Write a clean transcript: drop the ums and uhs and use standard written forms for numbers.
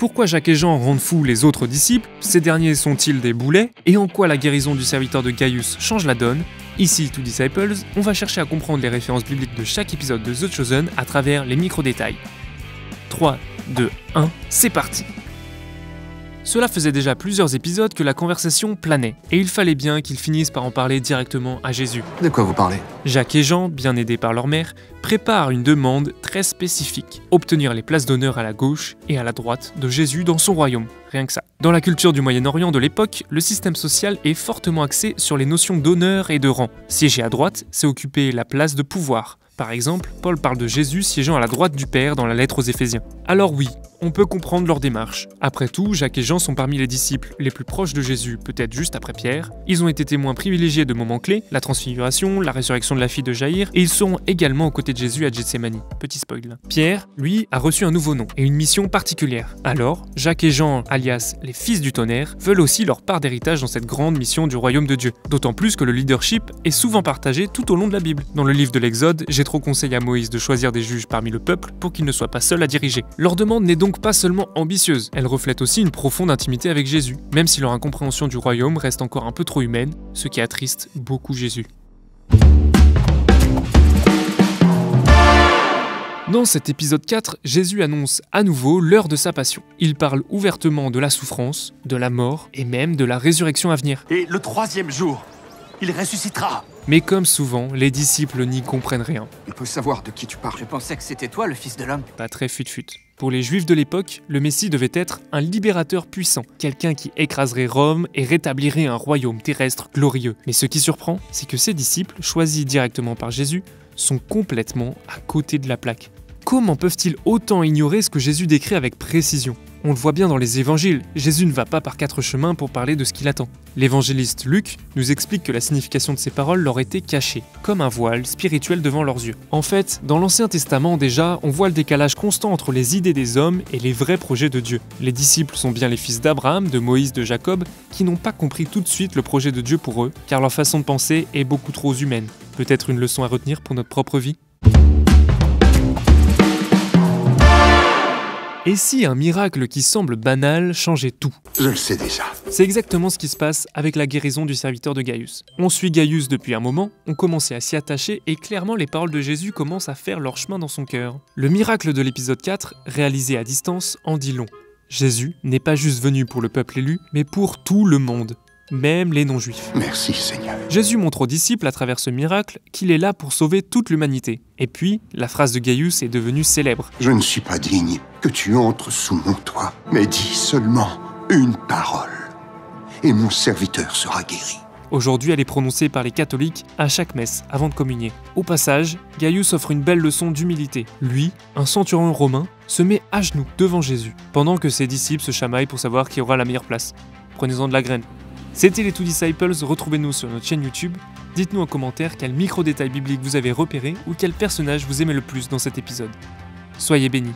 Pourquoi Jacques et Jean rendent fous les autres disciples? Ces derniers sont-ils des boulets? Et en quoi la guérison du serviteur de Gaius change la donne? Ici, To Disciples, on va chercher à comprendre les références bibliques de chaque épisode de The Chosen à travers les micro-détails. 3, 2, 1, c'est parti! Cela faisait déjà plusieurs épisodes que la conversation planait, et il fallait bien qu'ils finissent par en parler directement à Jésus. De quoi vous parlez? Jacques et Jean, bien aidés par leur mère, préparent une demande très spécifique, obtenir les places d'honneur à la gauche et à la droite de Jésus dans son royaume, rien que ça. Dans la culture du Moyen-Orient de l'époque, le système social est fortement axé sur les notions d'honneur et de rang. Siéger à droite, c'est occuper la place de pouvoir. Par exemple, Paul parle de Jésus siégeant à la droite du Père dans la lettre aux Éphésiens. Alors oui, on peut comprendre leur démarche. Après tout, Jacques et Jean sont parmi les disciples les plus proches de Jésus, peut-être juste après Pierre. Ils ont été témoins privilégiés de moments clés, la transfiguration, la résurrection de la fille de Jaïr, et ils seront également aux côtés de Jésus à Gethsémani. Petit spoil. Pierre, lui, a reçu un nouveau nom et une mission particulière. Alors, Jacques et Jean, alias les fils du tonnerre, veulent aussi leur part d'héritage dans cette grande mission du royaume de Dieu. D'autant plus que le leadership est souvent partagé tout au long de la Bible. Dans le livre de l'Exode, Jéthro conseille à Moïse de choisir des juges parmi le peuple pour qu'il ne soit pas seul à diriger. Leur demande n'est donc pas seulement ambitieuse, elle reflète aussi une profonde intimité avec Jésus, même si leur incompréhension du royaume reste encore un peu trop humaine, ce qui attriste beaucoup Jésus. Dans cet épisode 4, Jésus annonce à nouveau l'heure de sa passion. Il parle ouvertement de la souffrance, de la mort et même de la résurrection à venir. Et le troisième jour, il ressuscitera. Mais comme souvent, les disciples n'y comprennent rien. On peut savoir de qui tu parles. Je pensais que c'était toi le fils de l'homme. Pas très fut-fut. Pour les Juifs de l'époque, le Messie devait être un libérateur puissant, quelqu'un qui écraserait Rome et rétablirait un royaume terrestre glorieux. Mais ce qui surprend, c'est que ces disciples, choisis directement par Jésus, sont complètement à côté de la plaque. Comment peuvent-ils autant ignorer ce que Jésus décrit avec précision? On le voit bien dans les évangiles, Jésus ne va pas par 4 chemins pour parler de ce qu'il attend. L'évangéliste Luc nous explique que la signification de ces paroles leur était cachée, comme un voile spirituel devant leurs yeux. En fait, dans l'Ancien Testament déjà, on voit le décalage constant entre les idées des hommes et les vrais projets de Dieu. Les disciples sont bien les fils d'Abraham, de Moïse, de Jacob, qui n'ont pas compris tout de suite le projet de Dieu pour eux, car leur façon de penser est beaucoup trop humaine. Peut-être une leçon à retenir pour notre propre vie? Et si un miracle qui semble banal changeait tout? Je le sais déjà. C'est exactement ce qui se passe avec la guérison du serviteur de Gaius. On suit Gaius depuis un moment, on commençait à s'y attacher et clairement les paroles de Jésus commencent à faire leur chemin dans son cœur. Le miracle de l'épisode 4, réalisé à distance, en dit long. Jésus n'est pas juste venu pour le peuple élu, mais pour tout le monde, même les non-juifs. Merci Seigneur. Jésus montre aux disciples à travers ce miracle qu'il est là pour sauver toute l'humanité. Et puis, la phrase de Gaius est devenue célèbre. Je ne suis pas digne que tu entres sous mon toit, mais dis seulement une parole, et mon serviteur sera guéri. Aujourd'hui, elle est prononcée par les catholiques à chaque messe avant de communier. Au passage, Gaius offre une belle leçon d'humilité. Lui, un centurion romain, se met à genoux devant Jésus, pendant que ses disciples se chamaillent pour savoir qui aura la meilleure place. Prenez-en de la graine. C'était les To Disciples, retrouvez-nous sur notre chaîne YouTube. Dites-nous en commentaire quel micro-détail biblique vous avez repéré ou quel personnage vous aimez le plus dans cet épisode. Soyez bénis.